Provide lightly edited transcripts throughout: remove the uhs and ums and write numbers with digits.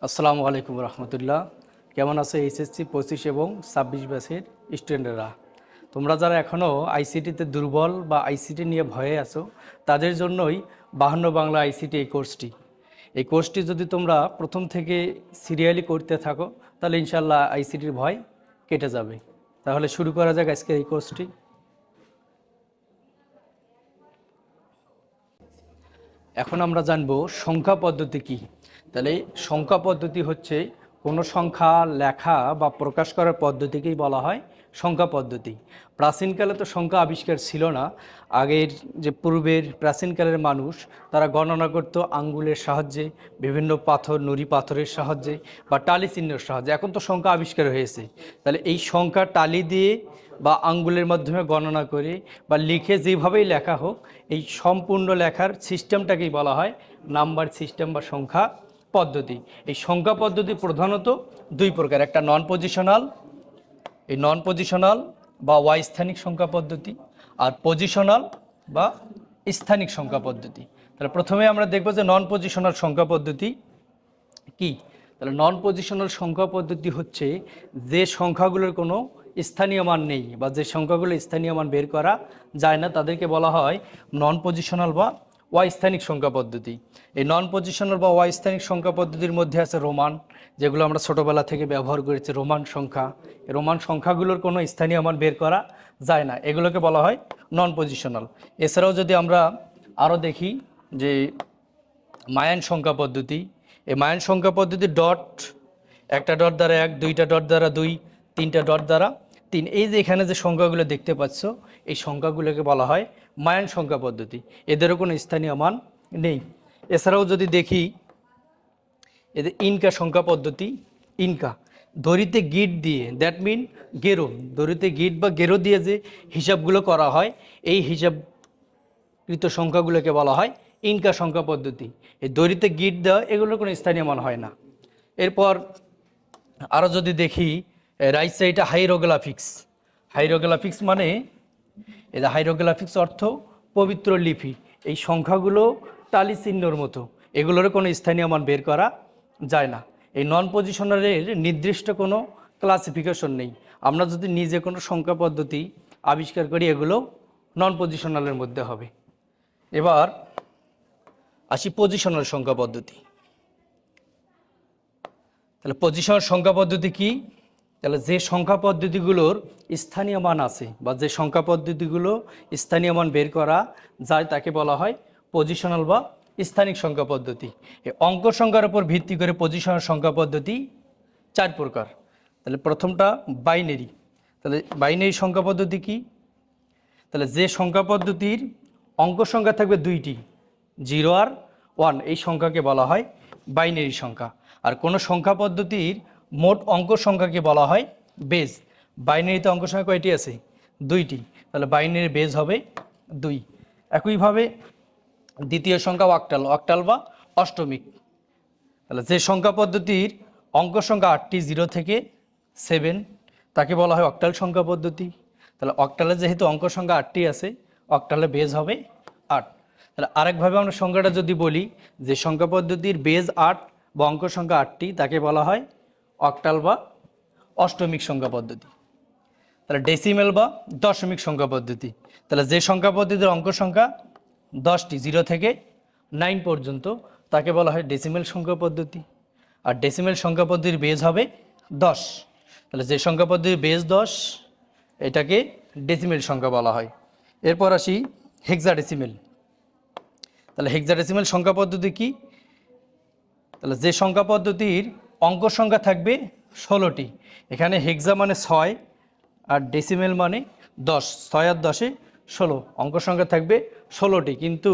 আসসালামু আলাইকুম রহমতুল্লাহ। কেমন আছে এইচএসসি 25 এবং 26 ব্যাচের স্টুডেন্টরা? তোমরা যারা এখনও আইসিটিতে দুর্বল বা আইসিটি নিয়ে ভয়ে আছো, তাদের জন্যই 52 বাংলা আইসিটি এই কোর্সটি যদি তোমরা প্রথম থেকে সিরিয়ালি করতে থাকো, তাহলে ইনশাল্লাহ আইসিটির ভয় কেটে যাবে। তাহলে শুরু করা যাক আজকে এই কোর্সটি। এখন আমরা জানব সংখ্যা পদ্ধতি কি। তাহলে সংখ্যা পদ্ধতি হচ্ছে কোনো সংখ্যা লেখা বা প্রকাশ করার পদ্ধতিকেই বলা হয় সংখ্যা পদ্ধতি। প্রাচীনকালে তো সংখ্যা আবিষ্কার ছিল না। আগের যে পূর্বের প্রাচীনকালের মানুষ, তারা গণনা করত আঙ্গুলের সাহায্যে, বিভিন্ন পাথর, নুড়ি পাথরের সাহায্যে বা টালি চিহ্নের সাহায্যে। এখন তো সংখ্যা আবিষ্কার হয়েছে, তাহলে এই সংখ্যা টালি দিয়ে বা আঙ্গুলের মাধ্যমে গণনা করে বা লিখে যেভাবেই লেখা হোক, এই সম্পূর্ণ লেখার সিস্টেমটাকেই বলা হয় নাম্বার সিস্টেম বা সংখ্যা পদ্ধতি। এই সংখ্যা পদ্ধতি প্রধানত দুই প্রকার, একটা নন পজিশনাল বা অস্থানিক সংখ্যা পদ্ধতি, আর পজিশনাল বা স্থানিক সংখ্যা পদ্ধতি। তাহলে প্রথমে আমরা দেখব যে নন পজিশনাল সংখ্যা পদ্ধতি কি। তাহলে নন পজিশনাল সংখ্যা পদ্ধতি হচ্ছে যে সংখ্যাগুলোর কোনো স্থানীয় মান নেই বা যে সংখ্যাগুলো স্থানীয় মান বের করা যায় না, তাদেরকে বলা হয় নন পজিশনাল বা অস্থানিক সংখ্যা পদ্ধতি। এই নন পজিশনাল বা অস্থানিক সংখ্যা পদ্ধতির মধ্যে আছে রোমান, যেগুলো আমরা ছোটোবেলা থেকে ব্যবহার করেছি। রোমান সংখ্যা, এই রোমান সংখ্যাগুলোর কোনো স্থানীয় মান বের করা যায় না, এগুলোকে বলা হয় নন পজিশনাল। এছাড়াও যদি আমরা আরও দেখি যে মায়ান সংখ্যা পদ্ধতি, এই মায়ান সংখ্যা পদ্ধতি ডট, একটা ডট দ্বারা 1, দুইটা ডট দ্বারা 2, তিনটা ডট দ্বারা 3, এই যে এখানে যে সংখ্যাগুলো দেখতে পাচ্ছ, এই সংখ্যাগুলোকে বলা হয় মায়ান সংখ্যা পদ্ধতি। এদেরও কোনো স্থানীয় মান নেই। এছাড়াও যদি দেখি এদের ইনকা সংখ্যা পদ্ধতি, ইনকা দড়িতে গিট দিয়ে, দ্যাট মিন গেরো, দড়িতে গিট বা গেরো দিয়ে যে হিসাবগুলো করা হয়, এই হিসাবকৃত সংখ্যাগুলোকে বলা হয় ইনকা সংখ্যা পদ্ধতি। এই দড়িতে গিট দেওয়া, এগুলোর কোনো স্থানীয় মান হয় না। এরপর আরও যদি দেখি রাইট সাইডে হাইরোগ্রাফিক্স মানে এটা হাইরোগ্রাফিক্স অর্থ পবিত্র লিপি। এই সংখ্যাগুলো টালি চিহ্নর মতো, এগুলোর কোনো স্থানীয় মান বের করা যায় না। এই নন পজিশনালের নির্দিষ্ট কোনো ক্লাসিফিকেশন নেই। আমরা যদি নিজে কোনো সংখ্যা পদ্ধতি আবিষ্কার করি, এগুলো নন পজিশনালের মধ্যে হবে। এবার আসি পজিশনাল সংখ্যা পদ্ধতি। তাহলে পজিশনাল সংখ্যা পদ্ধতি কি? তাহলে যে সংখ্যা পদ্ধতিগুলোর স্থানীয় মান আছে বা যে সংখ্যা পদ্ধতিগুলো স্থানীয় মান বের করা যায়, তাকে বলা হয় পজিশনাল বা স্থানিক সংখ্যা পদ্ধতি। এই অঙ্ক সংখ্যার উপর ভিত্তি করে পজিশনাল সংখ্যা পদ্ধতি 4 প্রকার। তাহলে প্রথমটা বাইনারি। তাহলে বাইনারি সংখ্যা পদ্ধতি কি? তাহলে যে সংখ্যা পদ্ধতির অঙ্ক সংখ্যা থাকবে 2টি, 0 আর 1, এই সংখ্যাকে বলা হয় বাইনারি সংখ্যা। আর কোনো সংখ্যা পদ্ধতির মোট অঙ্ক সংখ্যাকে বলা হয় বেজ। বাইনারিতে অঙ্ক সংখ্যা কয়টি আছে? 2টি, তাহলে বাইনারি বেজ হবে 2। একইভাবে দ্বিতীয় সংখ্যা অক্টাল বা অষ্টমিক। তাহলে যে সংখ্যা পদ্ধতির অঙ্ক সংখ্যা 8টি, 0 থেকে 7, তাকে বলা হয় অক্টাল সংখ্যা পদ্ধতি। তাহলে অক্টালে যেহেতু অঙ্ক সংখ্যা 8টি আছে, অক্টালে বেজ হবে 8। তাহলে আরেকভাবে আমরা সংখ্যাটা যদি বলি, যে সংখ্যা পদ্ধতির বেজ 8 বা অঙ্ক সংখ্যা 8টি, তাকে বলা হয় অক্টাল বা অষ্টমিক সংখ্যা পদ্ধতি। তাহলে ডেসিমেল বা দশমিক সংখ্যা পদ্ধতি। তাহলে যে সংখ্যা পদ্ধতির অঙ্ক সংখ্যা 10টি, 0 থেকে 9 পর্যন্ত, তাকে বলা হয় ডেসিমেল সংখ্যা পদ্ধতি। আর ডেসিমেল সংখ্যা পদ্ধতির বেজ হবে 10। তাহলে যে সংখ্যা পদ্ধতির বেজ 10, এটাকে ডেসিমেল সংখ্যা বলা হয়। এরপর আসি হেক্সাডেসিমেল। তাহলে হেক্সাডেসিমেল সংখ্যা পদ্ধতি কি? তাহলে যে সংখ্যা পদ্ধতির অঙ্ক সংখ্যা থাকবে 16টি, এখানে হেক্সা মানে 6 আর ডেসিমেল মানে 10, 6 আর 10-এ 16, অঙ্ক সংখ্যা থাকবে 16টি। কিন্তু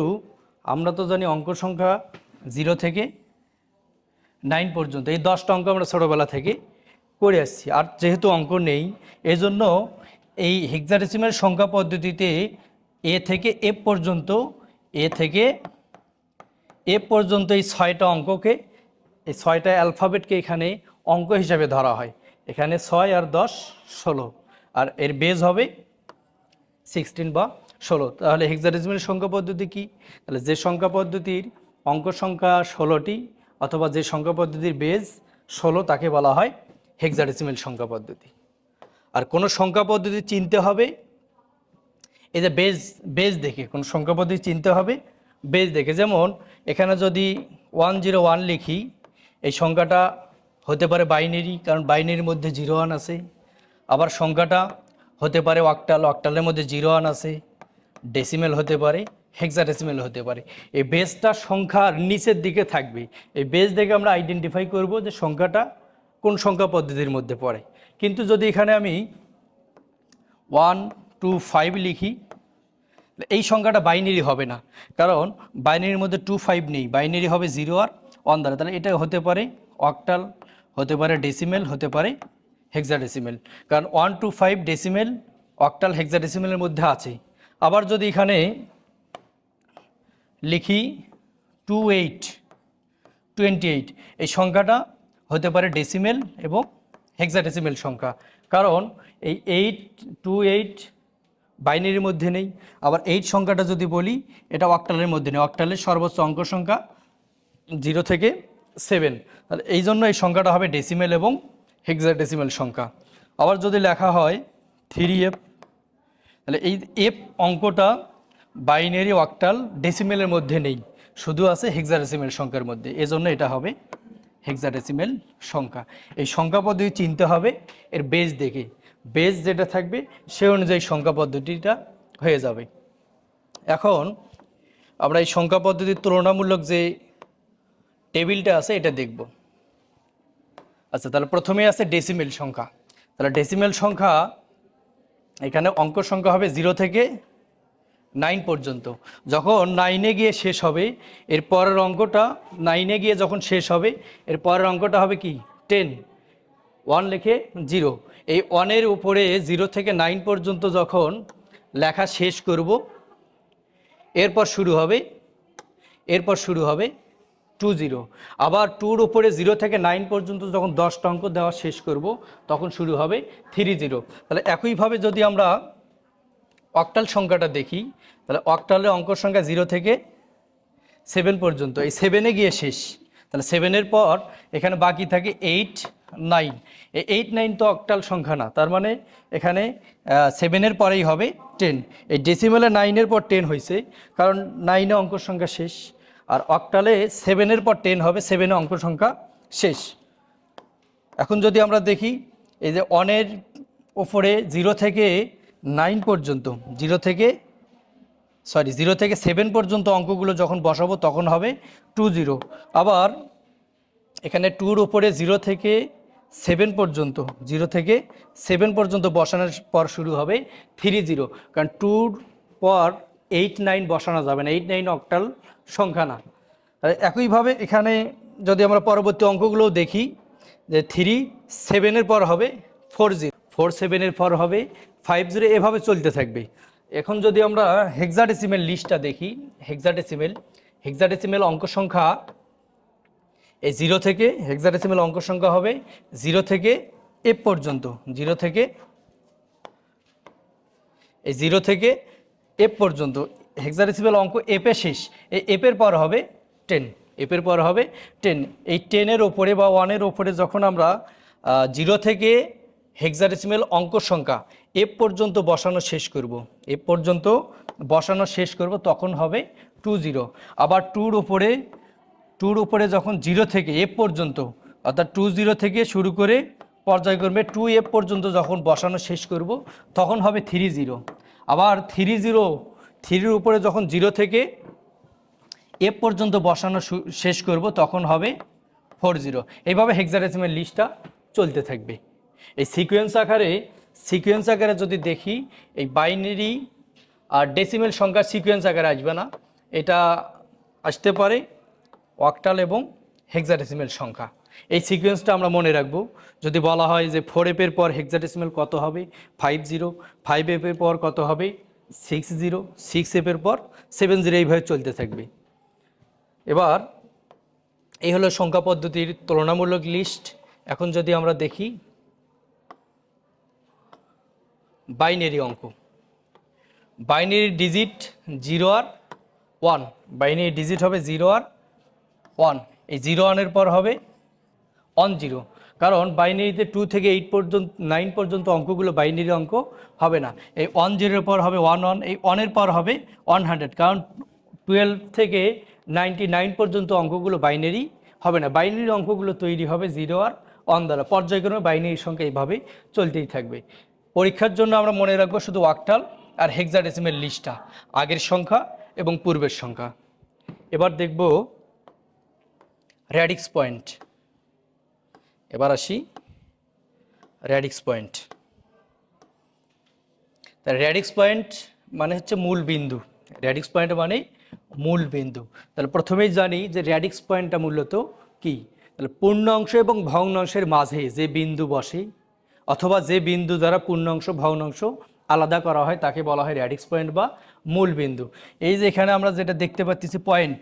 আমরা তো জানি অঙ্ক সংখ্যা 0 থেকে 9 পর্যন্ত, এই 10টা অঙ্ক আমরা ছোটোবেলা থেকে করে আসছি। আর যেহেতু অঙ্ক নেই, এজন্য এই হেক্সাডেসিমেল সংখ্যা পদ্ধতিতে এ থেকে এফ পর্যন্ত এই 6টা অঙ্ককে, এই 6টা অ্যালফাবেটকে এখানে অঙ্ক হিসাবে ধরা হয়। এখানে 6 আর 10, 16, আর এর বেজ হবে 16 বা 16। তাহলে হেক্সাডেসিমেল সংখ্যা পদ্ধতি কি? তাহলে যে সংখ্যা পদ্ধতির অঙ্ক সংখ্যা 16টি অথবা যে সংখ্যা পদ্ধতির বেজ 16 তাকে বলা হয় হেক্সাডেসিমেল সংখ্যা পদ্ধতি। আর কোনো সংখ্যা পদ্ধতি চিনতে হবে এই যে বেজ দেখে, কোন সংখ্যা পদ্ধতি চিনতে হবে বেজ দেখে। যেমন এখানে যদি 101 লিখি, এই সংখ্যাটা হতে পারে বাইনারি, কারণ বাইনারির মধ্যে 01 আছে। আবার সংখ্যাটা হতে পারে অক্টাল, অক্টালের মধ্যে 01 আছে। ডেসিমেল হতে পারে, হেক্সাডেসিমেল হতে পারে। এই বেজটা সংখ্যার নিচের দিকে থাকবে। এই বেজ দেখে আমরা আইডেন্টিফাই করব যে সংখ্যাটা কোন সংখ্যা পদ্ধতির মধ্যে পড়ে। কিন্তু যদি এখানে আমি 125 লিখি, এই সংখ্যাটা বাইনারি হবে না, কারণ বাইনারির মধ্যে 25 নেই, বাইনারি হবে 0 আর 1 দ্বারা। তাহলে এটা হতে পারে অক্টাল, হতে পারে ডেসিমেল, হতে পারে হেক্সাডেসিমেল, কারণ 125 ডেসিমেল, অক্টাল, হেক্সাডেসিমেলের মধ্যে আছে। আবার যদি এখানে লিখি 28, এই সংখ্যাটা হতে পারে ডেসিমেল এবং হেক্সাডেসিমেল সংখ্যা, কারণ এই 28 বাইনারির মধ্যে নেই। আবার 8 সংখ্যাটা যদি বলি, এটা অক্টালের মধ্যে নেই, অক্টালের সর্বোচ্চ অঙ্ক সংখ্যা 0 থেকে 7। তাহলে এই জন্য এই সংখ্যাটা হবে ডেসিমেল এবং হেক্সাডেসিমেল সংখ্যা। আবার যদি লেখা হয় 3f, তাহলে এই এফ অঙ্কটা বাইনারি, অক্টাল, ডেসিমেলের মধ্যে নেই, শুধু আছে হেক্সাডেসিমেল সংখ্যার মধ্যে, এজন্য এটা হবে হেক্সাডেসিমেল সংখ্যা। এই সংখ্যা পদ্ধতি চিনতে হবে এর বেজ দেখে, বেজ যেটা থাকবে সে অনুযায়ী সংখ্যা পদ্ধতিটা হয়ে যাবে। এখন আমরা এই সংখ্যা পদ্ধতির তুলনামূলক যে টেবিলটা আছে এটা দেখব। আচ্ছা, তাহলে প্রথমে আছে ডেসিমেল সংখ্যা। তাহলে ডেসিমেল সংখ্যা, এখানে অঙ্ক সংখ্যা হবে 0 থেকে 9 পর্যন্ত। যখন 9-এ গিয়ে শেষ হবে, এর পরের অঙ্কটা 9-এ গিয়ে যখন শেষ হবে, এর পরের অঙ্কটা হবে কি 10, 1 লিখে 0। এই 1-এর উপরে 0 থেকে 9 পর্যন্ত যখন লেখা শেষ করব, এরপর শুরু হবে 20। আবার 2-র উপরে 0 থেকে 9 পর্যন্ত যখন 10টা অঙ্ক দেওয়া শেষ করব, তখন শুরু হবে 30। তাহলে একইভাবে যদি আমরা অক্টাল সংখ্যাটা দেখি, তাহলে অক্টালের অঙ্ক সংখ্যা 0 থেকে 7 পর্যন্ত, এই 7-এ গিয়ে শেষ। তাহলে 7-এর পর এখানে বাকি থাকে 8, 9। এই 8, 9 তো অক্টাল সংখ্যা না, তার মানে এখানে 7-এর পরেই হবে 10। এই ডেসিমেলে 9-এর পর 10 হয়েছে, কারণ 9-এ অঙ্ক সংখ্যা শেষ। আর অক্টালে 7-এর পর 10 হবে, 7-এ অঙ্ক সংখ্যা শেষ। এখন যদি আমরা দেখি, এই যে 1-এর ওপরে 0 থেকে 9 পর্যন্ত, 0 থেকে 7 পর্যন্ত অঙ্কগুলো যখন বসাবো তখন হবে 20। আবার এখানে 2-র উপরে 0 থেকে 7 পর্যন্ত বসানোর পর শুরু হবে 30, কারণ 2-র পর 8, 9 বসানো যাবে না, 8, 9 অক্টাল সংখ্যা না। একইভাবে এখানে যদি আমরা পরবর্তী অঙ্কগুলোও দেখি, যে 3, 7-এর পর হবে 40, 4, 7-এর পর হবে 50, এভাবে চলতে থাকবে। এখন যদি আমরা হেক্সাডেসিমেল লিস্টটা দেখি, হেক্সাডেসিমেল অঙ্ক সংখ্যা এই 0 থেকে, হেক্সাডেসিমেল অঙ্ক সংখ্যা হবে 0 থেকে এফ পর্যন্ত, 0 থেকে এফ পর্যন্ত। হেক্সাডেসিমেল অঙ্ক এপে শেষ, এই এপের পর হবে 10, এপের পর হবে 10। এই 10-এর ওপরে বা 1-এর ওপরে যখন আমরা 0 থেকে হেক্সাডেসিমেল অঙ্ক সংখ্যা এফ পর্যন্ত বসানো শেষ করব, তখন হবে 20। আবার 2-র উপরে যখন 0 থেকে এফ পর্যন্ত, অর্থাৎ 20 থেকে শুরু করে পর্যায়ক্রমে 2f পর্যন্ত যখন বসানো শেষ করব, তখন হবে 30। আবার 3-র উপরে যখন 0 থেকে এফ পর্যন্ত বসানো শেষ করব, তখন হবে 40। এইভাবে হেক্সাডেসিমেল লিস্টটা চলতে থাকবে। এই সিকোয়েন্স আকারে যদি দেখি, এই বাইনারি আর ডেসিমেল সংখ্যার সিকোয়েন্স আকারে আসবে না, এটা আসতে পারে অক্টাল এবং হেক্সাডেসিমেল সংখ্যা। এই সিকোয়েন্সটা আমরা মনে রাখব। যদি বলা হয় যে 4f-এর পর হেক্সাডেসিমেল কত হবে 50, 5f-এর পর কত হবে 60, 6f-এর পর 70, এইভাবে চলতে থাকবে। এবার এই হলো সংখ্যা পদ্ধতির তুলনামূলক লিস্ট। এখন যদি আমরা দেখি বাইনারি অঙ্ক, বাইনারি ডিজিট 0 আর 1, বাইনারি ডিজিট হবে 0 আর 1। এই 0 পর হবে অন 0, কারণ বাইনারিতে 2 থেকে 8 পর্যন্ত 9 পর্যন্ত অঙ্কগুলো বাইনারি অঙ্ক হবে না। এই 10 পর হবে 11, এই 1 পর হবে 100, কারণ 12 থেকে 99 পর্যন্ত অঙ্কগুলো বাইনারি হবে না। বাইনারি অঙ্কগুলো তৈরি হবে 0 আর 1 দ্বারা। পর্যায়ক্রমে বাইনারি সংখ্যা এইভাবে চলতেই থাকবে। পরীক্ষার জন্য আমরা মনে রাখবো শুধু অক্টাল আর হেক্সাডেসিমেল লিস্টটা, আগের সংখ্যা এবং পূর্বের সংখ্যা। এবার দেখব র্যাডিক্স পয়েন্ট। এবার আসি র্যাডিক্স পয়েন্ট। তা র্যাডিক্স পয়েন্ট মানে হচ্ছে মূল বিন্দু। র্যাডিক্স পয়েন্ট মানে মূল বিন্দু। তাহলে প্রথমেই জানি যে র্যাডিক্স পয়েন্টটা মূলত কি। তাহলে পূর্ণাংশ এবং ভগ্নাংশের মাঝে যে বিন্দু বসে, অথবা যে বিন্দু দ্বারা পূর্ণাংশ ভগ্নাংশ আলাদা করা হয় তাকে বলা হয় র্যাডিক্স পয়েন্ট বা মূল বিন্দু। এই যে এখানে আমরা যেটা দেখতে পাচ্ছি পয়েন্ট,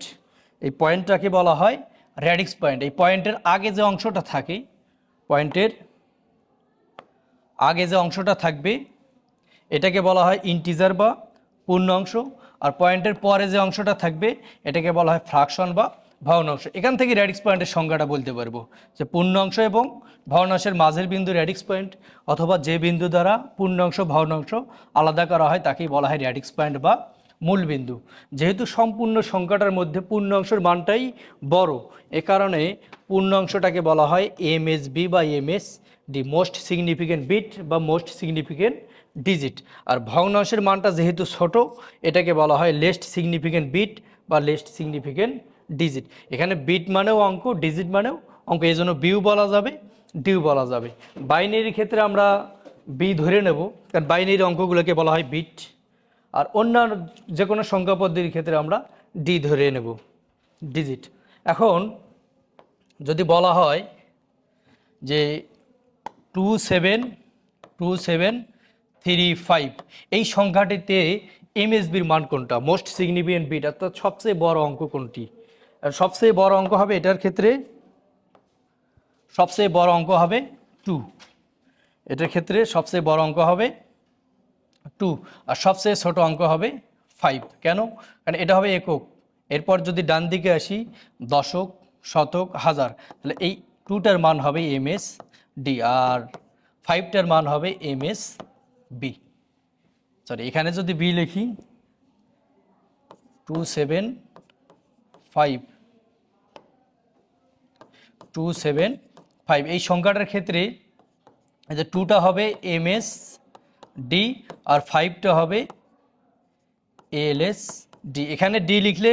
এই পয়েন্টটাকে বলা হয় র্যাডিক্স পয়েন্ট। এই পয়েন্টের আগে যে অংশটা থাকে, পয়েন্টের আগে যে অংশটা থাকবে এটাকে বলা হয় ইন্টিজার বা পূর্ণাংশ, আর পয়েন্টের পরে যে অংশটা থাকবে এটাকে বলা হয় ফ্র্যাকশন বা ভগ্নাংশ। এখান থেকে র্যাডিক্স পয়েন্টের সংজ্ঞাটা বলতে পারবো যে পূর্ণাংশ এবং ভগ্নাংশের মাঝের বিন্দু র্যাডিক্স পয়েন্ট, অথবা যে বিন্দু দ্বারা পূর্ণাংশ ভগ্নাংশ আলাদা করা হয় তাকেই বলা হয় র্যাডিক্স পয়েন্ট বা মূল বিন্দু। যেহেতু সম্পূর্ণ সংখ্যাটার মধ্যে পূর্ণাংশের মানটাই বড়, এ কারণে পূর্ণাংশটাকে বলা হয় এমএসবি বা এমএসডি, মোস্ট সিগনিফিকেন্ট বিট বা মোস্ট সিগনিফিকেন্ট ডিজিট। আর ভগ্নাংশের মানটা যেহেতু ছোট, এটাকে বলা হয় লেস্ট সিগনিফিকেন্ট বিট বা লেস্ট সিগনিফিকেন্ট ডিজিট। এখানে বিট মানেও অঙ্ক, ডিজিট মানেও অঙ্ক, এই জন্য বিউ বলা যাবে, ডিউ বলা যাবে। বাইনারির ক্ষেত্রে আমরা বি ধরে নেব, কারণ বাইনারি অঙ্কগুলোকে বলা হয় বিট, আর অন্যান্য যে কোনো সংখ্যা পদ্ধতির ক্ষেত্রে আমরা ডি ধরে নেব, ডিজিট। এখন যদি বলা হয় যে 2735, এই সংখ্যাটিতে এমএসবির মান কোনটা, মোস্ট সিগনিফিকেন্ট বিট, অর্থাৎ সবচেয়ে বড় অঙ্ক কোনটি। আর সবচেয়ে বড় অঙ্ক হবে এটার ক্ষেত্রে, সবচেয়ে বড় অঙ্ক হবে 2। এটার ক্ষেত্রে সবচেয়ে বড় অঙ্ক হবে 2, আর সবচেয়ে ছোট অঙ্ক হবে 5। কেন? কারণ এটা হবে একক। এরপর যদি ডান দিকে আসি, দশক, শতক, হাজার, তাহলে এই 2টার মান হবে এমএস ডি, আর 5টার মান হবে এমএস বি। সরি, এখানে যদি বি লিখি 275, এই সংখ্যাটার ক্ষেত্রে এই যে 2টা হবে এমএস ডি আর 5টা হবে এএলএস ডি। এখানে ডি লিখলে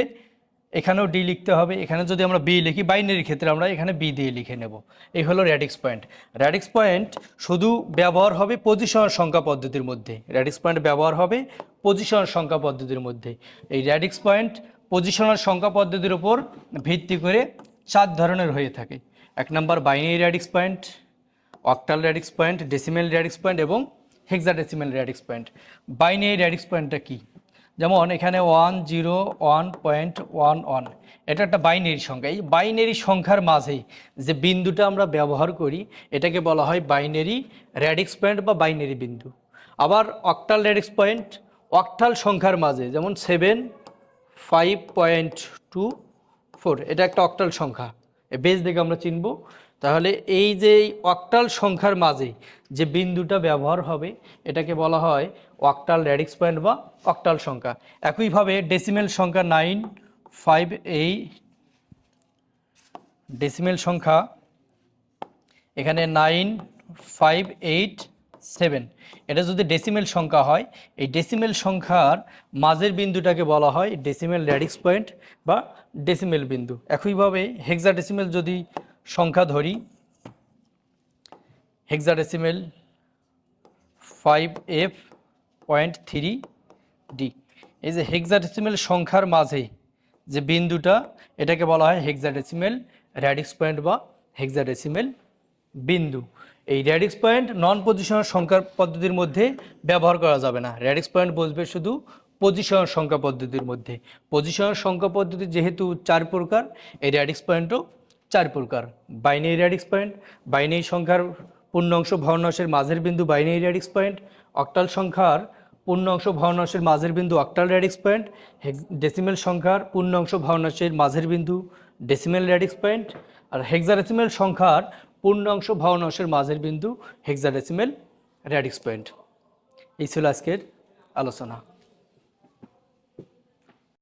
এখানেও ডি লিখতে হবে। এখানে যদি আমরা বি লিখি, বাইনারির ক্ষেত্রে আমরা এখানে বি দিয়ে লিখে নেব। এই হলো র্যাডিক্স পয়েন্ট। র্যাডিক্স পয়েন্ট শুধু ব্যবহার হবে পজিশনাল সংখ্যা পদ্ধতির মধ্যে। র্যাডিক্স পয়েন্ট ব্যবহার হবে পজিশনাল সংখ্যা পদ্ধতির মধ্যে। এই র্যাডিক্স পয়েন্ট পজিশনাল সংখ্যা পদ্ধতির উপর ভিত্তি করে 4 ধরনের হয়ে থাকে। 1 নম্বর binary radix point, octal radix point, decimal radix point এবং hexadecimal radix point. Binary radix পয়েন্টটা কি? যেমন এখানে 101.11, এটা একটা বাইনারি সংখ্যা। এই বাইনারি সংখ্যার মাঝে যে বিন্দুটা আমরা ব্যবহার করি এটাকে বলা হয় বাইনারি র্যাডিক্স পয়েন্ট বা বাইনারি বিন্দু। আবার অক্টাল র্যাডিক্স পয়েন্ট, অক্টাল সংখ্যার মাঝে, যেমন 75.24, এটা একটা অক্টাল সংখ্যা, বেস দেখে আমরা চিনব। তাহলে এই যে অক্টাল সংখ্যার মাঝে যে বিন্দুটা ব্যবহার হবে এটাকে বলা হয় অক্টাল র্যাডিক্স পয়েন্ট বা অক্টাল সংখ্যা। একইভাবে ডেসিমেল সংখ্যা 958, ডেসিমেল সংখ্যা এখানে 9587, এটা যদি ডেসিমেল সংখ্যা হয়, এই ডেসিমেল সংখ্যার মাঝের বিন্দুটাকে বলা হয় ডেসিমেল র্যাডিক্স পয়েন্ট বা ডেসিমেল বিন্দু। একইভাবে হেক্সাডেসিমেল যদি সংখ্যা ধরি, হেক্সাডেসিমেল 5F.3D, এই যে হেক্সাডেসিমেল সংখ্যার মাঝে যে বিন্দুটা এটাকে বলা হয় হেক্সাডেসিমেল র্যাডিক্স পয়েন্ট বা হেক্সাডেসিমেল বিন্দু। এই র্যাডিক্স পয়েন্ট নন পজিশনাল সংখ্যা পদ্ধতির মধ্যে ব্যবহার করা যাবে না। র্যাডিক্স পয়েন্ট বসবে শুধু পজিশনাল সংখ্যা পদ্ধতির মধ্যে। পজিশনাল সংখ্যা পদ্ধতি যেহেতু 4 প্রকার, এই র্যাডিক্স পয়েন্টও 4 প্রকার। বাইনারি র্যাডিক্স পয়েন্ট, বাইনারি সংখ্যার পূর্ণাংশ ভগ্নাংশের মাঝের বিন্দু বাইনারি র্যাডিক্স পয়েন্ট। অক্টাল সংখ্যার পূর্ণাংশ ভগ্নাংশের মাঝের বিন্দু অক্টাল র্যাডিক্স পয়েন্ট। ডেসিমেল সংখ্যার পূর্ণাংশ ভগ্নাংশের মাঝের বিন্দু ডেসিমেল রেডিক্স পয়েন্ট, আর হেক্সাডেসিমেল সংখ্যার পূর্ণাংশ ভগ্নাংশের মাঝের বিন্দু হেক্সাডেসিমেল রেডিক্স পয়েন্ট। এই ছিল আজকের আলোচনা।